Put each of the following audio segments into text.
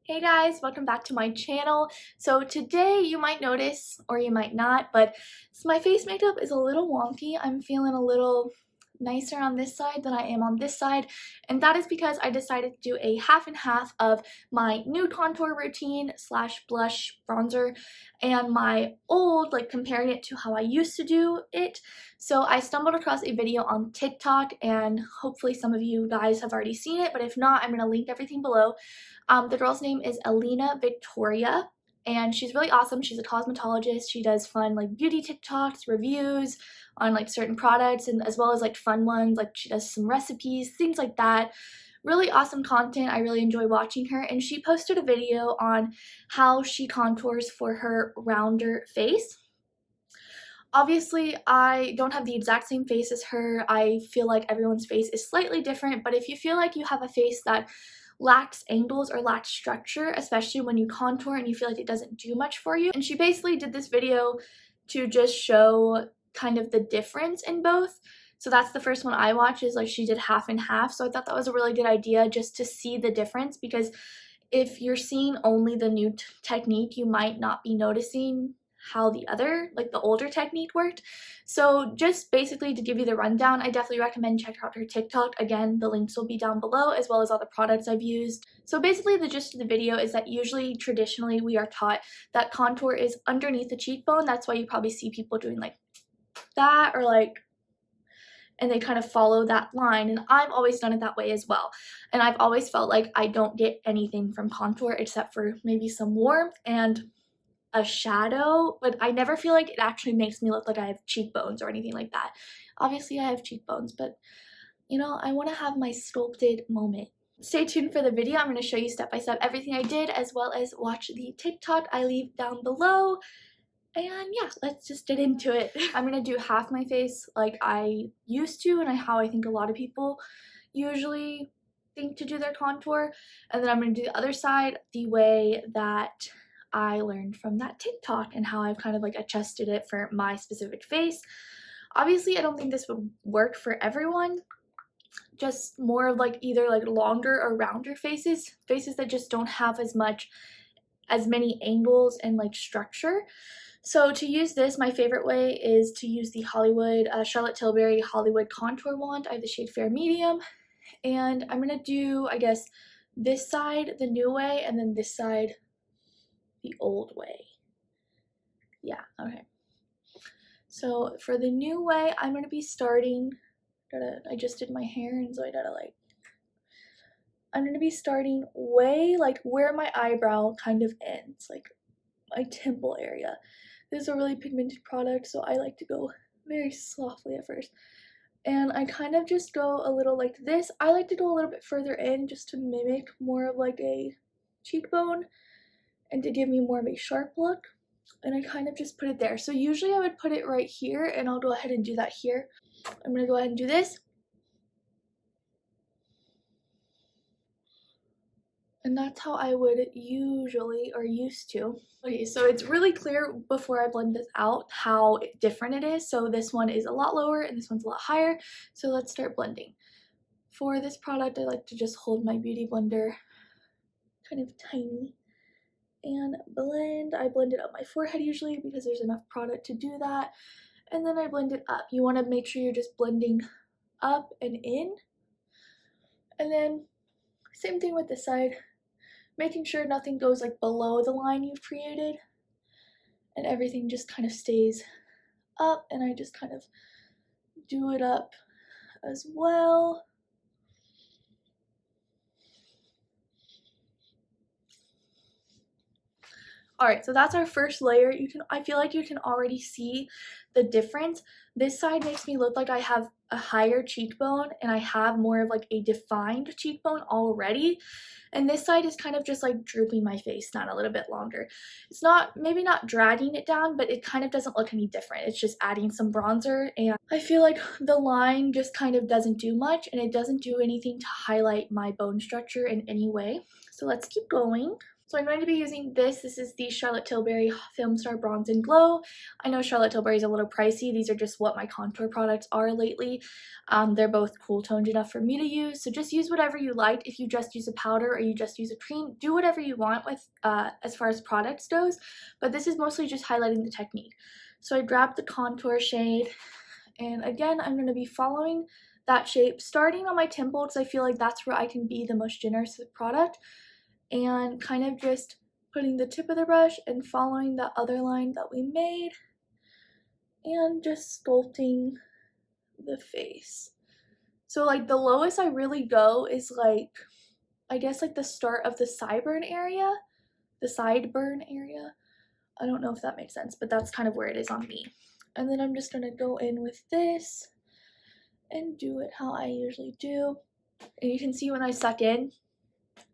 Hey guys, welcome back to my channel. So today you might notice, or you might not, but my face makeup is a little wonky. I'm feeling a little nicer on this side than I am on this side, and that is because I decided to do a half and half of my nude contour routine slash blush bronzer and my old, like comparing it to how I used to do it. So I stumbled across a video on TikTok, and hopefully some of you guys have already seen it, but if not, I'm going to link everything below. The girl's name is Elena Victoria, and she's really awesome. She's a cosmetologist. She does fun like beauty TikToks, reviews on like certain products, and as well as like fun ones, like she does some recipes, things like that. Really awesome content. I really enjoy watching her, and she posted a video on how she contours for her rounder face. Obviously, I don't have the exact same face as her. I feel like everyone's face is slightly different, but if you feel like you have a face that lacks angles or lacks structure, especially when you contour and you feel like it doesn't do much for you. And she basically did this video to just show kind of the difference in both. So that's the first one I watched, is like she did half and half. So I thought that was a really good idea just to see the difference, because if you're seeing only the new technique, you might not be noticing how the other, like the older technique worked. So just basically to give you the rundown, I definitely recommend check out her TikTok. Again, the links will be down below, as well as all the products I've used. So basically the gist of the video is that usually, traditionally, we are taught that contour is underneath the cheekbone. That's why you probably see people doing like that, or like, and they kind of follow that line, and I've always done it that way as well. And I've always felt like I don't get anything from contour except for maybe some warmth and a shadow, but I never feel like it actually makes me look like I have cheekbones or anything like that. Obviously I have cheekbones, but you know, I want to have my sculpted moment. Stay tuned for the video. I'm going to show you step by step everything I did, as well as watch the TikTok I leave down below. And yeah, let's just get into it. I'm going to do half my face like I used to, and how I think a lot of people usually think to do their contour, and then I'm going to do the other side the way that I learned from that TikTok, and how I've kind of like adjusted it for my specific face. Obviously, I don't think this would work for everyone. Just more of like either like longer or rounder faces that just don't have as many angles and like structure. So to use this, my favorite way is to use the Charlotte Tilbury Hollywood Contour Wand. I have the shade Fair Medium, and I'm gonna do, I guess, this side the new way, and then this side the old way. Yeah, okay. So for the new way, I'm gonna be starting, I just did my hair, and so I'm gonna be starting way like where my eyebrow kind of ends, like my temple area. This is a really pigmented product, so I like to go very softly at first. And I kind of just go a little like this. I like to go a little bit further in just to mimic more of like a cheekbone and to give me more of a sharp look. And I kind of just put it there. So usually I would put it right here, and I'll go ahead and do that here. I'm gonna go ahead and do this. And that's how I would usually, or used to. Okay, so it's really clear before I blend this out how different it is. So this one is a lot lower and this one's a lot higher. So let's start blending. For this product, I like to just hold my beauty blender kind of tiny and blend. I blend it up my forehead usually because there's enough product to do that. And then I blend it up. You want to make sure you're just blending up and in. And then same thing with this side. Making sure nothing goes like below the line you've created, and everything just kind of stays up, and I just kind of do it up as well. Alright, so that's our first layer. I feel like you can already see the difference. This side makes me look like I have a higher cheekbone, and I have more of like a defined cheekbone already. And this side is kind of just like drooping my face down a little bit longer. It's not, maybe not dragging it down, but it kind of doesn't look any different. It's just adding some bronzer, and I feel like the line just kind of doesn't do much, and it doesn't do anything to highlight my bone structure in any way. So let's keep going. So I'm going to be using this. This is the Charlotte Tilbury Filmstar Bronze and Glow. I know Charlotte Tilbury is a little pricey. These are just what my contour products are lately. They're both cool toned enough for me to use. So just use whatever you like. If you just use a powder or you just use a cream, do whatever you want with as far as products goes. But this is mostly just highlighting the technique. So I grabbed the contour shade, and again, I'm going to be following that shape, starting on my temple because I feel like that's where I can be the most generous with product. And kind of just putting the tip of the brush and following the other line that we made and just sculpting the face. So like the lowest I really go is like, I guess like the start of the sideburn area. I don't know if that makes sense, but that's kind of where it is on me. And then I'm just gonna go in with this and do it how I usually do. And you can see when I suck in,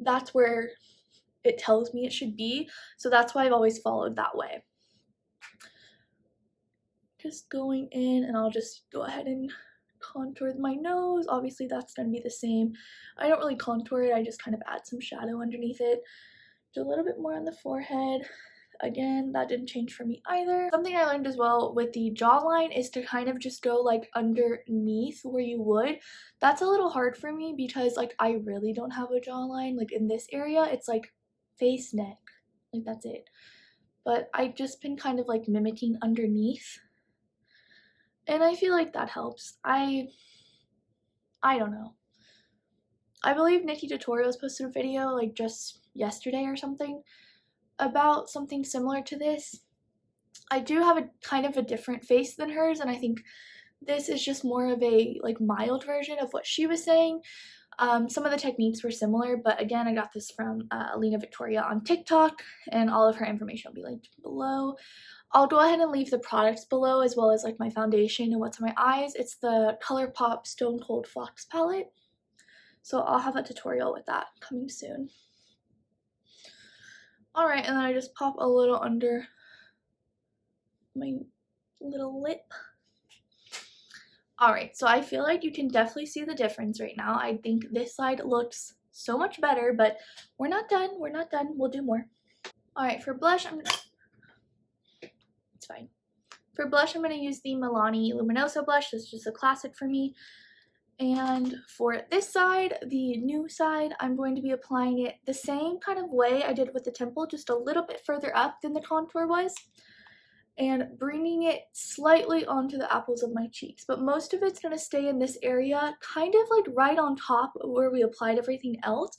that's where it tells me it should be, so that's why I've always followed that way. Just going in, and I'll just go ahead and contour my nose. Obviously that's going to be the same. I don't really contour it, I just kind of add some shadow underneath it. Do a little bit more on the forehead. Again, that didn't change for me either. Something I learned as well with the jawline is to kind of just go like underneath where you would. That's a little hard for me because like I really don't have a jawline. Like in this area, it's like face, neck, like that's it. But I've just been kind of like mimicking underneath, and I feel like that helps. I don't know. I believe Nikki Tutorials posted a video like just yesterday or something about something similar to this. I do have a kind of a different face than hers, and I think this is just more of a like mild version of what she was saying. Some of the techniques were similar, but again, I got this from Alina Victoria on TikTok, and all of her information will be linked below. I'll go ahead and leave the products below, as well as like my foundation and what's on my eyes. It's the ColourPop Stone Cold Fox palette, so I'll have a tutorial with that coming soon. Alright, and then I just pop a little under my little lip. Alright, so I feel like you can definitely see the difference right now. I think this side looks so much better, but we're not done. We'll do more. Alright, for blush, it's fine. For blush, I'm going to use the Milani Luminoso blush. This is just a classic for me. And for this side, the new side, I'm going to be applying it the same kind of way I did with the temple, just a little bit further up than the contour was, and bringing it slightly onto the apples of my cheeks. But most of it's going to stay in this area, kind of like right on top where we applied everything else.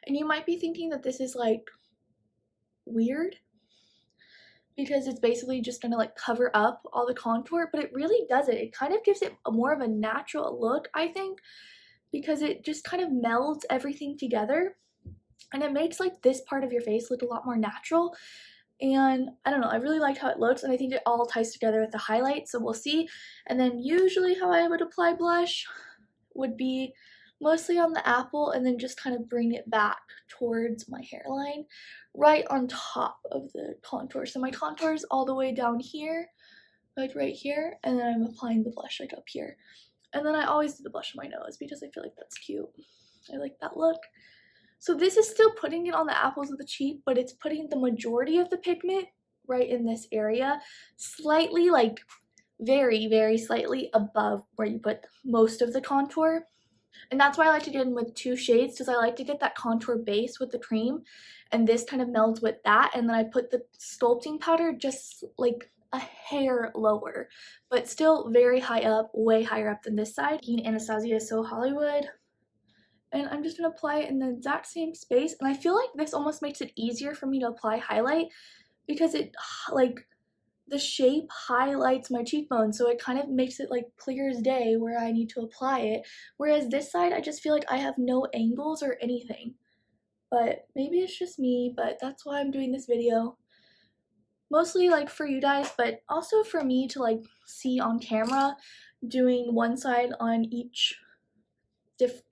And you might be thinking that this is like weird, because it's basically just gonna like cover up all the contour, but it really doesn't. It kind of gives it more of a natural look, I think, because it just kind of melds everything together, and it makes like this part of your face look a lot more natural. And I don't know, I really like how it looks, and I think it all ties together with the highlight, so we'll see. And then usually how I would apply blush would be mostly on the apple, and then just kind of bring it back towards my hairline, right on top of the contour. So my contour is all the way down here, like right here, and then I'm applying the blush like up here. And then I always do the blush on my nose because I feel like that's cute. I like that look. So this is still putting it on the apples of the cheek, but it's putting the majority of the pigment right in this area, slightly, like very, very slightly above where you put most of the contour. And that's why I like to get in with two shades, because I like to get that contour base with the cream, and this kind of melds with that. And then I put the sculpting powder just like a hair lower, but still very high up, way higher up than this side. Anastasia So Hollywood. And I'm just going to apply it in the exact same space. And I feel like this almost makes it easier for me to apply highlight, because it like the shape highlights my cheekbone, so it kind of makes it like clear as day where I need to apply it. Whereas this side, I just feel like I have no angles or anything. But maybe it's just me, but that's why I'm doing this video. Mostly like for you guys, but also for me to like see on camera, doing one side on each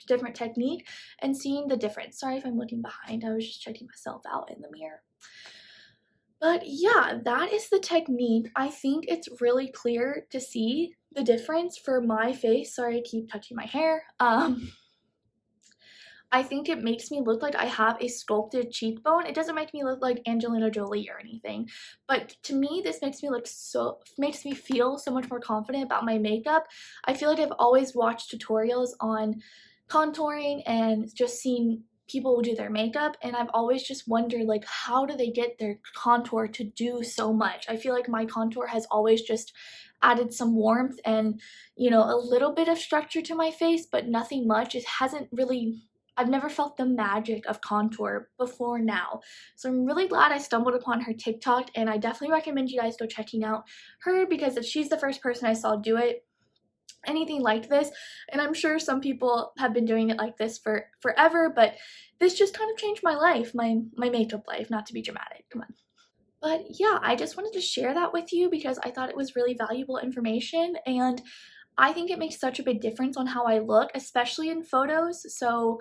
different technique and seeing the difference. Sorry if I'm looking behind, I was just checking myself out in the mirror. But yeah, that is the technique. I think it's really clear to see the difference for my face. Sorry, I keep touching my hair. I I think it makes me look like I have a sculpted cheekbone. It doesn't make me look like Angelina Jolie or anything, but to me, this makes me feel so much more confident about my makeup. I feel like I've always watched tutorials on contouring and just seen people do their makeup, and I've always just wondered, like, how do they get their contour to do so much? I feel like my contour has always just added some warmth and, you know, a little bit of structure to my face, but nothing much. It hasn't really, I've never felt the magic of contour before now. So I'm really glad I stumbled upon her TikTok, and I definitely recommend you guys go checking out her, because if she's the first person I saw do it, anything like this, and I'm sure some people have been doing it like this for forever, but this just kind of changed my life, my makeup life, not to be dramatic, come on. But yeah, I just wanted to share that with you because I thought it was really valuable information, and I think it makes such a big difference on how I look, especially in photos. So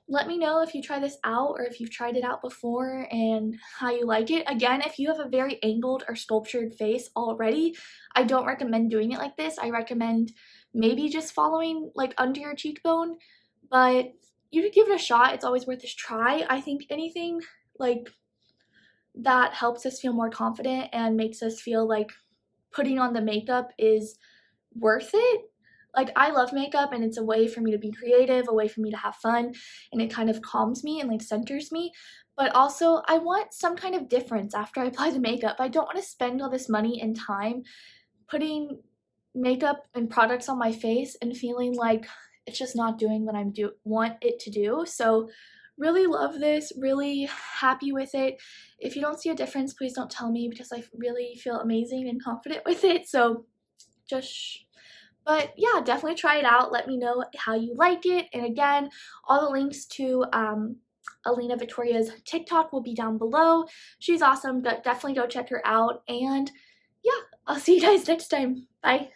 let me know if you try this out or if you've tried it out before and how you like it. Again, if you have a very angled or sculptured face already, I don't recommend doing it like this. I recommend maybe just following like under your cheekbone, but you could give it a shot. It's always worth a try. I think anything like that helps us feel more confident and makes us feel like putting on the makeup is worth it. Like, I love makeup, and it's a way for me to be creative, a way for me to have fun, and it kind of calms me and like centers me. But also, I want some kind of difference after I apply the makeup. I don't want to spend all this money and time putting makeup and products on my face and feeling like it's just not doing what I want it to do. So really love this, really happy with it. If you don't see a difference, please don't tell me, because I really feel amazing and confident with it. So just but yeah, definitely try it out. Let me know how you like it. And again, all the links to Alina Victoria's TikTok will be down below. She's awesome. Definitely go check her out. And yeah, I'll see you guys next time. Bye.